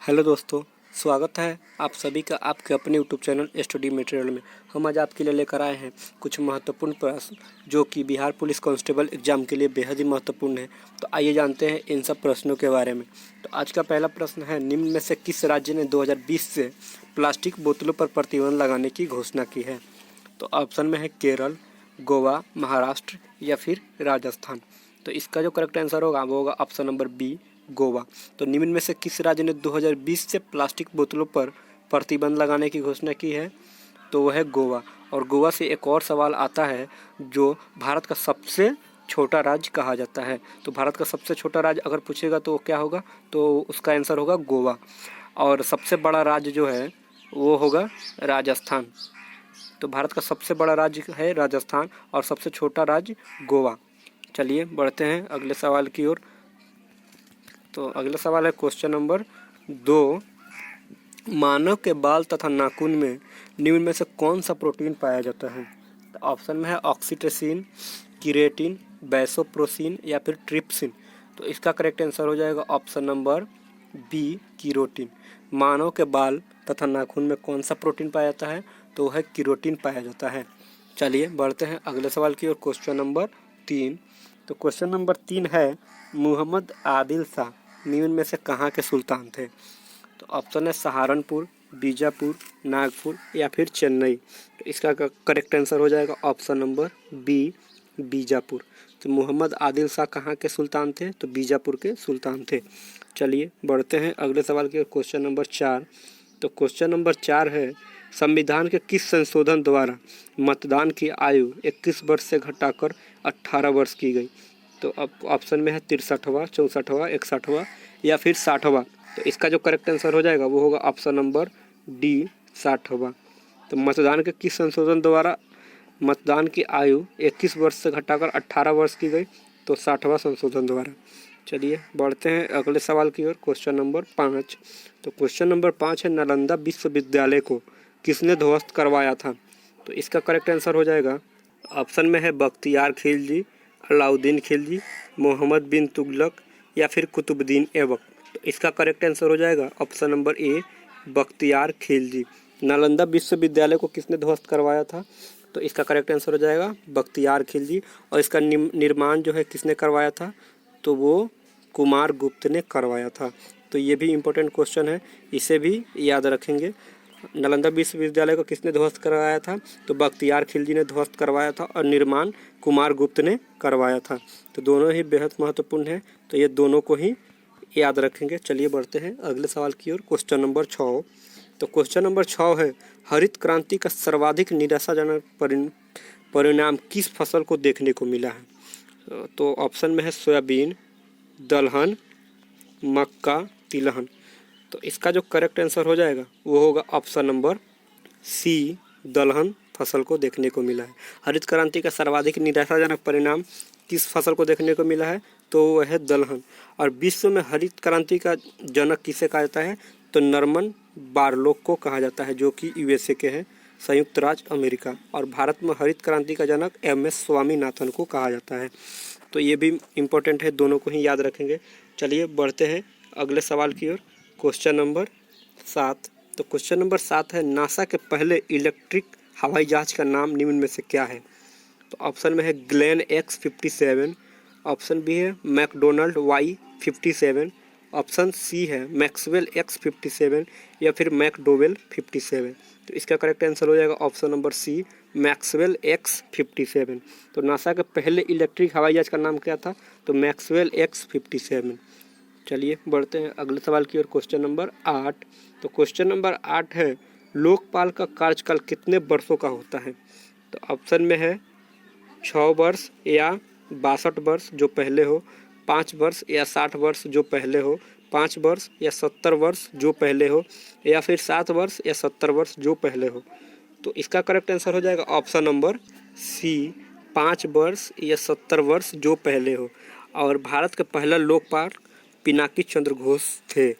Hello दोस्तों, स्वागत है आप सभी का आपके अपने यूट्यूब चैनल स्टडी मटेरियल में। हम आज आपके लिए लेकर आए हैं कुछ महत्वपूर्ण प्रश्न जो कि बिहार पुलिस कांस्टेबल एग्जाम के लिए बेहद ही महत्वपूर्ण है। तो आइए जानते हैं इन सब प्रश्नों के बारे में। तो आज का पहला प्रश्न है, निम्न में से किस राज्य ने 2020 से प्लास्टिक बोतलों पर प्रतिबंध लगाने की घोषणा की है? तो ऑप्शन में है केरल, गोवा, महाराष्ट्र या फिर राजस्थान। तो इसका जो करेक्ट आंसर होगा वो होगा ऑप्शन नंबर बी, गोवा। तो निम्न में से किस राज्य ने 2020 से प्लास्टिक बोतलों पर प्रतिबंध लगाने की घोषणा की है? तो वह है गोवा। और गोवा से एक और सवाल आता है जो भारत का सबसे छोटा राज्य कहा जाता है। तो भारत का सबसे छोटा राज्य अगर पूछेगा तो क्या होगा? तो उसका आंसर होगा गोवा। और सबसे बड़ा राज्य जो है वो होगा राजस्थान। तो भारत का सबसे बड़ा राज्य है राजस्थान और सबसे छोटा राज्य गोवा। चलिए बढ़ते हैं अगले सवाल की ओर। तो अगला सवाल है क्वेश्चन नंबर 2, मानव के बाल तथा नाखून में निम्न में से कौन सा प्रोटीन पाया जाता है? तो ऑप्शन में है ऑक्सीटोसिन, केराटिन, वैसोप्रेसिन या फिर ट्रिप्सिन। तो इसका करेक्ट आंसर हो जाएगा ऑप्शन नंबर बी, केराटिन। मानव के बाल तथा नाखून में कौन सा प्रोटीन पाया जाता है? तो वह केराटिन पाया जाता है। चलिए बढ़ते हैं अगले सवाल की ओर, क्वेश्चन नंबर 3। तो क्वेश्चन नंबर 3 है, मोहम्मद आदिल शाह निम्न में से कहाँ के सुल्तान थे? तो ऑप्शन है सहारनपुर, बीजापुर, नागपुर या फिर चेन्नई। तो इसका करेक्ट आंसर हो जाएगा ऑप्शन नंबर बी, बीजापुर। तो मोहम्मद आदिल शाह कहाँ के सुल्तान थे? तो बीजापुर के सुल्तान थे। चलिए बढ़ते हैं अगले सवाल की ओर, क्वेश्चन नंबर 4। तो क्वेश्चन नंबर 4 है, संविधान के किस संशोधन द्वारा मतदान की आयु 21 वर्ष से घटाकर 18 वर्ष की गई? तो अब ऑप्शन में है 63वां, 64वां, 61वां या फिर 60वां। तो इसका जो करेक्ट आंसर हो जाएगा वो होगा ऑप्शन नंबर डी, 60वां। तो मतदान के किस संशोधन द्वारा मतदान की आयु 21 वर्ष से घटाकर 18 वर्ष की गई? तो 60वां संशोधन द्वारा। चलिए बढ़ते हैं अगले सवाल की ओर, क्वेश्चन नंबर 5। तो क्वेश्चन नंबर 5 है, नालंदा विश्वविद्यालय को किसने ध्वस्त करवाया था? तो इसका करेक्ट आंसर हो जाएगा ऑप्शन में है बख्तियार खिलजी, अलाउद्दीन खिलजी, मोहम्मद बिन तुगलक या फिर कुतुबुद्दीन ऐबक। तो इसका करेक्ट आंसर हो जाएगा ऑप्शन नंबर ए, बख्तियार खिलजी। नालंदा विश्वविद्यालय को किसने ध्वस्त करवाया था? तो इसका करेक्ट आंसर हो जाएगा बख्तियार खिलजी। और इसका निर्माण जो है किसने करवाया था? तो वो कुमार गुप्त ने करवाया था। तो ये भी इम्पोर्टेंट क्वेश्चन है, इसे भी याद रखेंगे। नालंदा विश्वविद्यालय को किसने ध्वस्त करवाया था? तो बख्तियार खिलजी ने ध्वस्त करवाया था और निर्माण कुमार गुप्त ने करवाया था। तो दोनों ही बेहद महत्वपूर्ण है, तो ये दोनों को ही याद रखेंगे। चलिए बढ़ते हैं अगले सवाल की ओर, क्वेश्चन नंबर 6। तो क्वेश्चन नंबर 6 है, हरित क्रांति का सर्वाधिक निराशाजनक परिणाम किस फसल को देखने को मिला है? तो ऑप्शन में है सोयाबीन, दलहन, मक्का, तिलहन। तो इसका जो करेक्ट आंसर हो जाएगा वो होगा ऑप्शन नंबर सी, दलहन फसल को देखने को मिला है। हरित क्रांति का सर्वाधिक निराशाजनक परिणाम किस फसल को देखने को मिला है? तो वह है दलहन। और विश्व में हरित क्रांति का जनक किसे कहा जाता है? तो नॉर्मन बोरलॉग को कहा जाता है, जो कि यूएसए के हैं, संयुक्त राज्य अमेरिका। और भारत में हरित क्रांति का जनक एम.एस. स्वामीनाथन को कहा जाता है। तो ये भी इम्पोर्टेंट है, दोनों को ही याद रखेंगे। चलिए बढ़ते हैं अगले सवाल की ओर, क्वेश्चन नंबर 7। तो क्वेश्चन नंबर 7 है, नासा के पहले इलेक्ट्रिक हवाई जहाज का नाम निम्न में से क्या है? तो ऑप्शन में है ग्लेन X-57, ऑप्शन बी है मैकडोनल्ड Y-57, ऑप्शन सी है मैक्सवेल X-57 या फिर मैकडोवेल 57। तो इसका करेक्ट आंसर हो जाएगा ऑप्शन नंबर सी, मैक्सवेल X-57। तो नासा के पहले इलेक्ट्रिक हवाई जहाज का नाम क्या था? तो मैक्सवेल X-57। चलिए बढ़ते हैं अगले सवाल की ओर, क्वेश्चन नंबर 8। तो क्वेश्चन नंबर 8 है, लोकपाल का कार्यकाल कितने वर्षों का होता है? तो ऑप्शन में है 6 वर्ष या 62 वर्ष जो पहले हो, 5 वर्ष या 60 वर्ष जो पहले हो, 5 वर्ष या 70 वर्ष जो पहले हो, या फिर 7 वर्ष या 70 वर्ष जो पहले हो। तो इसका करेक्ट आंसर हो जाएगा ऑप्शन नंबर सी, 5 वर्ष या 70 वर्ष जो पहले हो। और भारत का पहला लोकपाल पिनाकी चंद्र घोष थे।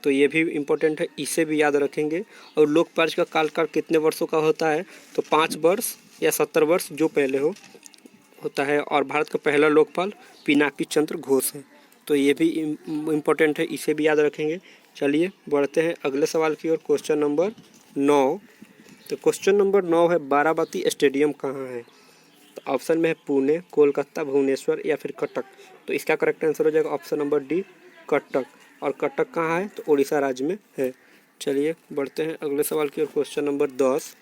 तो ये भी इम्पोर्टेंट है, इसे भी याद रखेंगे। और लोकपाल का कार्यकाल कितने वर्षों का होता है? तो 5 वर्ष या 70 वर्ष जो पहले हो होता है। और भारत का पहला लोकपाल पिनाकी चंद्र घोष है। तो ये भी इम्पोर्टेंट है, इसे भी याद रखेंगे। चलिए बढ़ते हैं अगले सवाल की ओर। Question number 9। तो क्वेश्चन नंबर 9 है बाराबती स्टेडियम कहाँ है? तो ऑप्शन में है पुणे, कोलकाता, भुवनेश्वर या फिर कटक। तो इसका करेक्ट आंसर हो जाएगा ऑप्शन नंबर डी, कटक। और कटक कहाँ है? तो उड़ीसा राज्य में है। चलिए बढ़ते हैं अगले सवाल की ओर। Question number 10।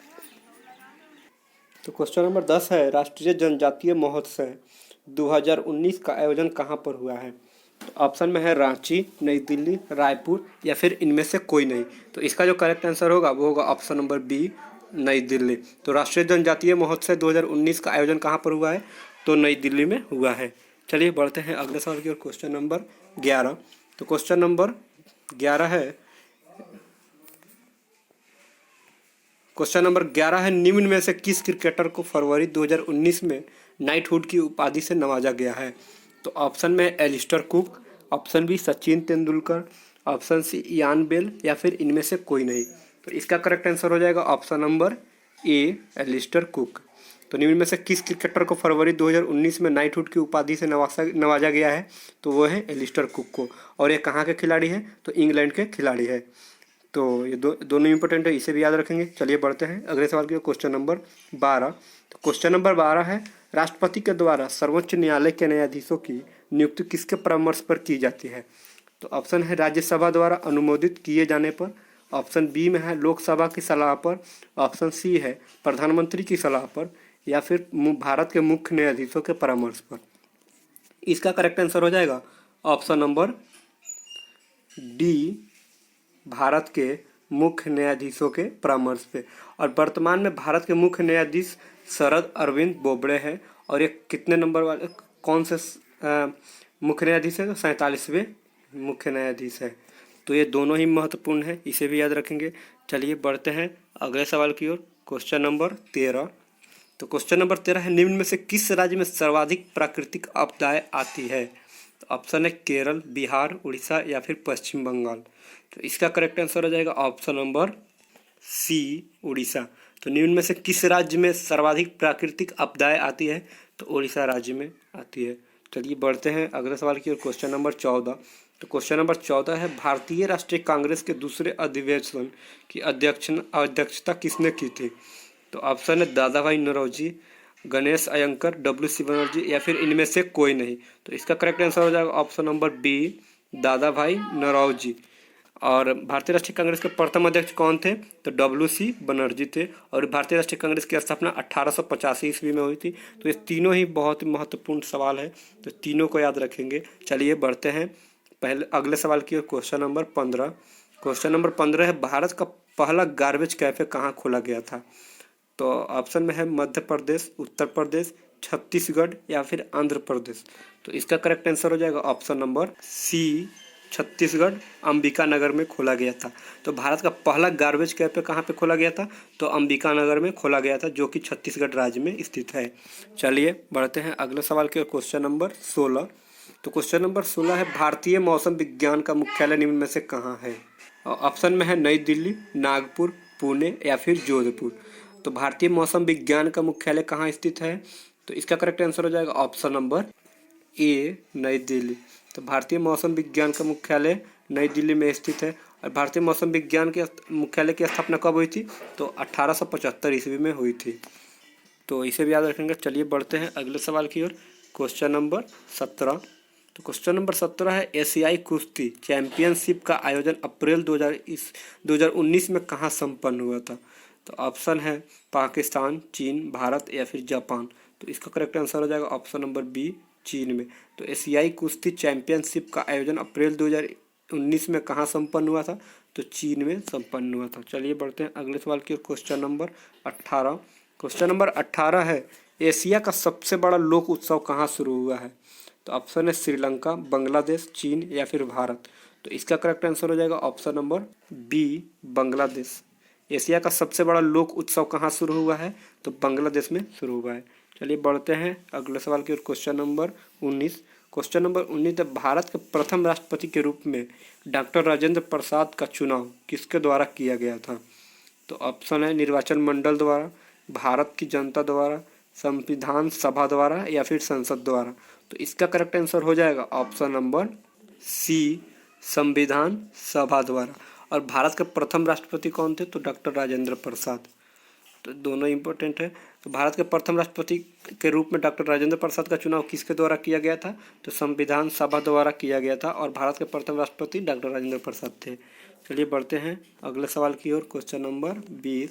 तो क्वेश्चन नंबर 10 है राष्ट्रीय जनजातीय महोत्सव 2019 का आयोजन कहाँ पर हुआ है? तो ऑप्शन में है रांची, नई दिल्ली, रायपुर या फिर इनमें से कोई नहीं। तो इसका जो करेक्ट आंसर होगा वो होगा ऑप्शन नंबर बी, नई दिल्ली। तो राष्ट्रीय जनजातीय महोत्सव 2019 का आयोजन कहाँ पर हुआ है? तो नई दिल्ली में हुआ है। चलिए बढ़ते हैं अगले सवाल की ओर। Question number 11। तो क्वेश्चन नंबर 11 है निम्न में से किस क्रिकेटर को फरवरी 2019 में नाइटहुड की उपाधि से नवाजा गया है? तो ऑप्शन में Alastair Cook, option B Sachin Tendulkar, option C Ian Bell या फिर इनमें से कोई नहीं। तो इसका करेक्ट आंसर हो जाएगा option number A, Alastair Cook. तो निम्न में से किस क्रिकेटर को फरवरी 2019 में नाइटहुड की उपाधि से नवाजा गया है? तो वो है एलिस्टर कुक को। और ये कहाँ के खिलाड़ी हैं? तो इंग्लैंड के खिलाड़ी है। तो ये दोनों इंपॉर्टेंट है, इसे भी याद रखेंगे। चलिए बढ़ते हैं अगले सवाल की। Question number 12। तो क्वेश्चन नंबर 12 है राष्ट्रपति के द्वारा सर्वोच्च न्यायालय के न्यायाधीशों की नियुक्ति किसके परामर्श पर की जाती है? तो ऑप्शन है राज्यसभा द्वारा अनुमोदित किए जाने पर, ऑप्शन बी में है लोकसभा की सलाह पर, ऑप्शन सी है प्रधानमंत्री की सलाह पर या फिर भारत के मुख्य न्यायाधीशों के परामर्श पर। इसका करेक्ट आंसर हो जाएगा ऑप्शन नंबर डी, भारत के मुख्य न्यायाधीशों के परामर्श पे। और वर्तमान में भारत के मुख्य न्यायाधीश शरद अरविंद बोबड़े हैं। और ये कितने नंबर वाले कौन से मुख्य न्यायाधीश है? तो 47वें मुख्य न्यायाधीश है। तो ये दोनों ही महत्वपूर्ण है, इसे भी याद रखेंगे। चलिए बढ़ते हैं अगले सवाल की ओर। Question number 13। तो क्वेश्चन नंबर 13 है निम्न में से किस राज्य में सर्वाधिक प्राकृतिक आपदाएं आती है? तो ऑप्शन है केरल, बिहार, उड़ीसा या फिर पश्चिम बंगाल। तो इसका करेक्ट आंसर हो जाएगा ऑप्शन नंबर सी, उड़ीसा। तो निम्न में से किस राज्य में सर्वाधिक प्राकृतिक आपदाएं आती है? तो उड़ीसा राज्य में आती है। चलिए बढ़ते हैं अगले सवाल की ओर। Question number 14। तो क्वेश्चन नंबर 14 है भारतीय राष्ट्रीय कांग्रेस के दूसरे अधिवेशन की अध्यक्षता किसने की थी? तो ऑप्शन है दादा भाई नौरोजी, गणेश अयंकर, WC बनर्जी या फिर इनमें से कोई नहीं। तो इसका करेक्ट आंसर हो जाएगा ऑप्शन नंबर बी, दादा भाई नौरोजी। और भारतीय राष्ट्रीय कांग्रेस के प्रथम अध्यक्ष कौन थे? तो WC बनर्जी थे। और भारतीय राष्ट्रीय कांग्रेस की स्थापना 1885 ईस्वी में हुई थी। तो ये तीनों ही बहुत ही महत्वपूर्ण सवाल है, तो तीनों को याद रखेंगे। चलिए बढ़ते हैं पहले अगले सवाल की। Question number 15। क्वेश्चन नंबर 15 है भारत का पहला गार्बेज कैफे कहाँ खोला गया था? तो ऑप्शन में है मध्य प्रदेश, उत्तर प्रदेश, छत्तीसगढ़ या फिर आंध्र प्रदेश। तो इसका करेक्ट आंसर हो जाएगा option number C, Chhattisgarh Ambika Nagar में खोला गया था। तो भारत का पहला गार्बेज कैफे कहाँ पे खोला गया था? तो अंबिका नगर में खोला गया था, जो कि छत्तीसगढ़ राज्य में स्थित है। चलिए बढ़ते हैं अगले सवाल के। Question number 16। तो क्वेश्चन नंबर 16 है भारतीय मौसम विज्ञान का मुख्यालय निम्न में से कहाँ है? ऑप्शन में है नई दिल्ली, नागपुर, पुणे या फिर जोधपुर। तो भारतीय मौसम विज्ञान का मुख्यालय कहाँ स्थित है? तो इसका करेक्ट आंसर हो जाएगा ऑप्शन नंबर ए, नई दिल्ली। तो भारतीय मौसम विज्ञान का मुख्यालय नई दिल्ली में स्थित है। और भारतीय मौसम विज्ञान के मुख्यालय की स्थापना कब हुई थी? तो 1875 ईस्वी में हुई थी। तो इसे भी याद रखेंगे। चलिए बढ़ते हैं अगले सवाल की ओर। Question number 17। तो क्वेश्चन नंबर 17 है एशियाई कुश्ती चैंपियनशिप का आयोजन अप्रैल 2019 में कहाँ संपन्न हुआ था? तो ऑप्शन है पाकिस्तान, चीन, भारत या फिर जापान। तो इसका करेक्ट आंसर हो जाएगा ऑप्शन नंबर बी, चीन में। तो एशियाई कुश्ती चैंपियनशिप का आयोजन अप्रैल 2019 में कहाँ संपन्न हुआ था? तो चीन में संपन्न हुआ था। चलिए बढ़ते हैं अगले सवाल की। Question number 18। क्वेश्चन नंबर 18 है एशिया का सबसे बड़ा लोक उत्सव कहाँ शुरू हुआ है? तो ऑप्शन है श्रीलंका, बांग्लादेश, चीन या फिर भारत। तो इसका करेक्ट आंसर हो जाएगा option number B, Bangladesh. Asia का सबसे बड़ा लोक उत्सव कहाँ शुरू हुआ है? तो बांग्लादेश में शुरू हुआ है। चलिए बढ़ते हैं अगले सवाल की ओर। Question number 19। Question number 19 Bharat के प्रथम राष्ट्रपति के रूप में डॉक्टर राजेंद्र प्रसाद का चुनाव किसके द्वारा किया गया था? तो ऑप्शन है निर्वाचन मंडल द्वारा, भारत की जनता द्वारा, संविधान सभा द्वारा या फिर संसद द्वारा। तो इसका करेक्ट आंसर हो जाएगा ऑप्शन नंबर सी, संविधान सभा द्वारा। और भारत के प्रथम राष्ट्रपति कौन थे? तो डॉक्टर राजेंद्र प्रसाद। तो दोनों इंपॉर्टेंट है। तो भारत के प्रथम राष्ट्रपति के रूप में डॉक्टर राजेंद्र प्रसाद का चुनाव किसके द्वारा किया गया था? तो संविधान सभा द्वारा किया गया था और भारत के प्रथम राष्ट्रपति डॉक्टर राजेंद्र प्रसाद थे। चलिए बढ़ते हैं अगले सवाल की ओर। Question number 20।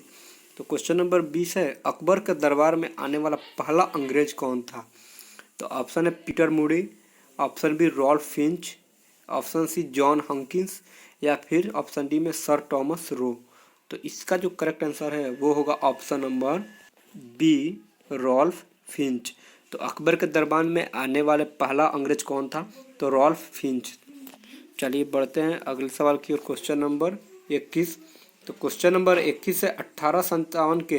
तो क्वेश्चन नंबर 20 है, अकबर के दरबार में आने वाला पहला अंग्रेज कौन था? तो ऑप्शन है Peter Moody, option B Rolf Finch, option C John Hawkins, या फिर ऑप्शन डी में सर टॉमस रो। तो इसका जो करेक्ट आंसर है वो होगा option number B Rolf Finch. तो अकबर के दरबार में आने वाले पहला अंग्रेज कौन था? तो रॉल्फ फिंच। चलिए बढ़ते हैं अगले सवाल की ओर। Question number 21। तो क्वेश्चन नंबर 21 है, 1857 के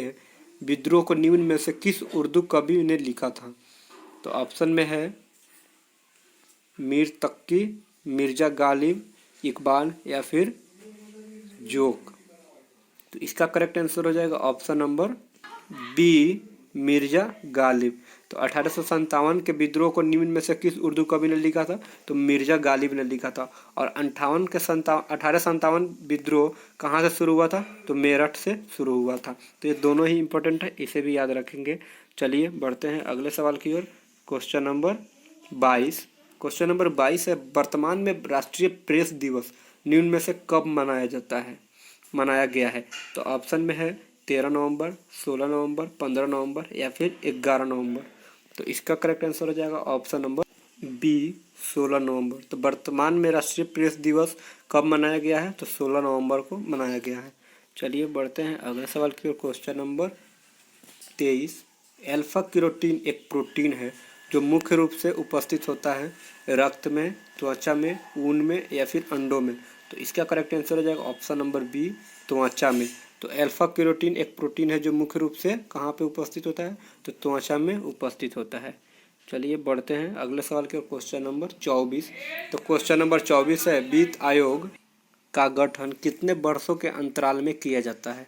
विद्रोह को निम्न में से किस उर्दू कवि ने लिखा था? तो ऑप्शन में है मीर तक़ी, मिर्ज़ा गालिब, इकबाल, या फिर जोक। तो इसका करेक्ट आंसर हो जाएगा option number B Mirza Ghalib. तो 1857 के विद्रोह को निम्न में से किस उर्दू कवि ने लिखा था? तो मिर्ज़ा गालिब ने लिखा था। और 1857 विद्रोह कहाँ से शुरू हुआ था? तो मेरठ से शुरू हुआ था। तो ये दोनों ही इंपॉर्टेंट है, इसे भी याद रखेंगे। चलिए बढ़ते हैं अगले सवाल की ओर। Question number 22। क्वेश्चन नंबर 22 है, वर्तमान में राष्ट्रीय प्रेस दिवस निम्न में से कब मनाया गया है? तो ऑप्शन में है 13 नवंबर, 16 नवंबर, 15 नवंबर, या फिर 11 नवंबर। तो इसका करेक्ट आंसर हो जाएगा ऑप्शन नंबर बी 16 नवंबर। तो वर्तमान में राष्ट्रीय प्रेस दिवस कब मनाया गया है? तो 16 नवंबर को मनाया गया है। चलिए बढ़ते हैं अगले सवाल की ओर। Question number 23। अल्फा कैरोटीन एक प्रोटीन है जो मुख्य रूप से उपस्थित होता है रक्त में, त्वचा में, ऊन में, या फिर अंडों में। तो इसका करेक्ट आंसर हो जाएगा ऑप्शन नंबर बी त्वचा में। तो अल्फा कैरोटीन एक प्रोटीन है जो मुख्य रूप से कहाँ पे उपस्थित होता है? तो त्वचा में उपस्थित होता है। चलिए बढ़ते हैं अगले सवाल के। Question number 24। तो क्वेश्चन नंबर 24 है, वित्त आयोग का गठन कितने वर्षों के अंतराल में किया जाता है?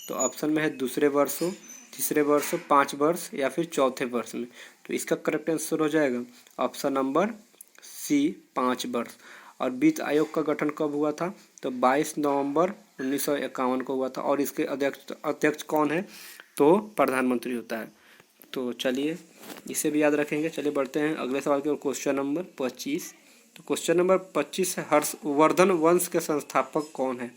तो ऑप्शन में है दूसरे वर्षों, तीसरे वर्ष, 5 वर्ष, या फिर चौथे वर्ष में। तो इसका करेक्ट आंसर हो जाएगा ऑप्शन नंबर सी 5 वर्ष। और वित्त आयोग का गठन कब हुआ था? तो 22 नवंबर 1951 को हुआ था। और इसके अध्यक्ष कौन है? तो प्रधानमंत्री होता है। तो चलिए इसे भी याद रखेंगे। चलिए बढ़ते हैं अगले सवाल की ओर। Question number 25। तो क्वेश्चन नंबर 25 है, हर्षवर्धन वंश के संस्थापक कौन है?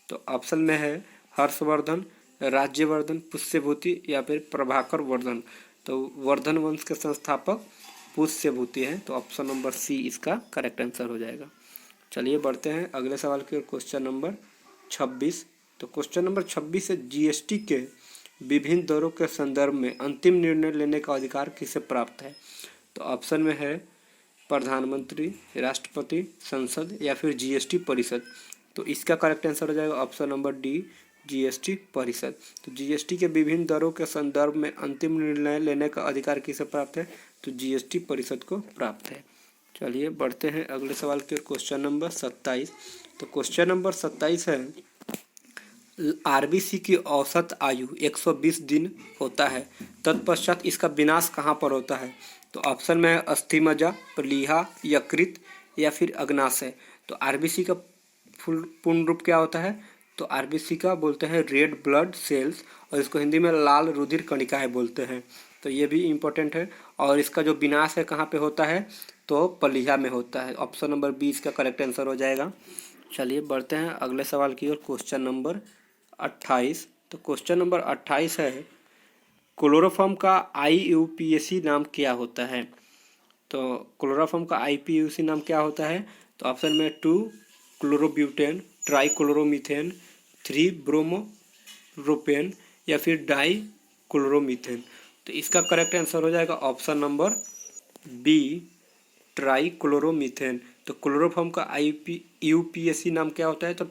तो ऑप्शन में है हर्षवर्धन, राज्यवर्धन, पुष्यभूति, या फिर प्रभाकर वर्धन। तो वर्धन वंश के संस्थापक पुष्यभूति हैं। तो ऑप्शन नंबर सी इसका करेक्ट आंसर हो जाएगा। चलिए बढ़ते हैं अगले सवाल की ओर। Question number 26। तो क्वेश्चन नंबर 26 है, जीएसटी के विभिन्न दरों के संदर्भ में अंतिम निर्णय लेने का अधिकार किसे प्राप्त है? तो ऑप्शन में है प्रधानमंत्री, राष्ट्रपति, संसद, या फिर जीएसटी परिषद। तो इसका करेक्ट आंसर हो जाएगा ऑप्शन नंबर डी जीएसटी परिषद। तो जीएसटी के विभिन्न दरों के संदर्भ में अंतिम निर्णय लेने का अधिकार किसे प्राप्त है? तो जीएसटी परिषद को प्राप्त है। चलिए बढ़ते हैं अगले सवाल की ओर। Question number 27। तो क्वेश्चन नंबर 27 है, आरबीसी की औसत आयु 120 दिन होता है, तत्पश्चात इसका विनाश कहाँ पर होता है? तो ऑप्शन में है अस्थिमज्जा, प्लीहा, यकृत, या फिर अग्नाशय। तो आरबीसी का पूर्ण रूप क्या होता है? तो आरबीसी का बोलते हैं रेड ब्लड सेल्स, और इसको हिंदी में लाल रुधिर कणिकाएं बोलते हैं। तो ये भी इम्पोर्टेंट है। और इसका जो विनाश है कहाँ पे होता है? तो प्लीहा में होता है। ऑप्शन नंबर 20 का करेक्ट आंसर हो जाएगा। चलिए बढ़ते हैं अगले सवाल की ओर। Question number 28। तो क्वेश्चन नंबर 28 है, क्लोरोफॉर्म का आईयूपीएसी नाम क्या होता है? तो क्लोरोफॉर्म का आईपीएसी नाम क्या होता है? तो ऑप्शन में 2 क्लोरोब्यूटेन, ट्राई क्लोरोमीथेन, 3 ब्रोमोप्रोपेन, या फिर डाई क्लोरोमीथेन। तो इसका करेक्ट आंसर हो जाएगा option number B trichloromethane. तो क्लोरोफॉर्म का आईयूपीएसी नाम क्या होता है? तो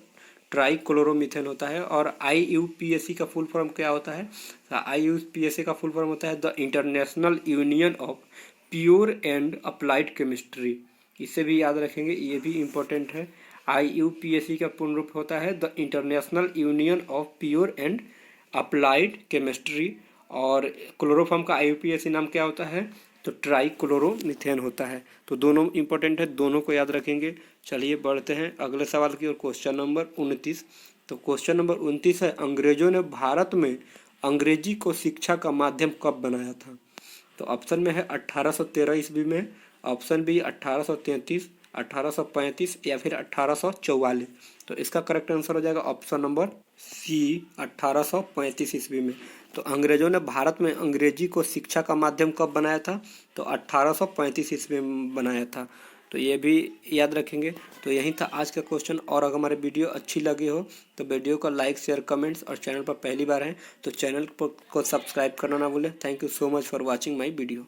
ट्राई क्लोरोमीथेन होता है। और आईयूपीएसी का फुल फॉर्म क्या होता है? आईयूपीएसी का फुल फॉर्म होता है the international union of pure and applied chemistry. इसे भी याद रखेंगे, ये भी इम्पोर्टेंट है। आईयूपीएसी का पूर्ण रूप होता है the international union of pure and applied chemistry. और क्लोरोफॉर्म का आईयूपीएसी नाम क्या होता है? तो ट्राई क्लोरोमीथेन होता है। तो दोनों इंपॉर्टेंट है, दोनों को याद रखेंगे। चलिए बढ़ते हैं अगले सवाल की ओर। Question number 29। तो क्वेश्चन नंबर 29 है, अंग्रेजों ने भारत में अंग्रेजी को शिक्षा का माध्यम कब बनाया था? तो ऑप्शन में है 1813 ईस्वी में, ऑप्शन बी 1833, 1835 या फिर 1844। तो इसका करेक्ट आंसर हो जाएगा ऑप्शन नंबर सी 1835 ईस्वी में। तो अंग्रेजों ने भारत में अंग्रेजी को शिक्षा का माध्यम कब बनाया था? तो 1835 ईस्वी में बनाया था। तो ये भी याद रखेंगे। तो यही था आज का क्वेश्चन। और अगर हमारी वीडियो अच्छी लगी हो तो वीडियो को लाइक शेयर कमेंट्स, और चैनल पर पहली बार हैं तो चैनल को सब्सक्राइब करना ना भूलें। Thank you so much for watching my video.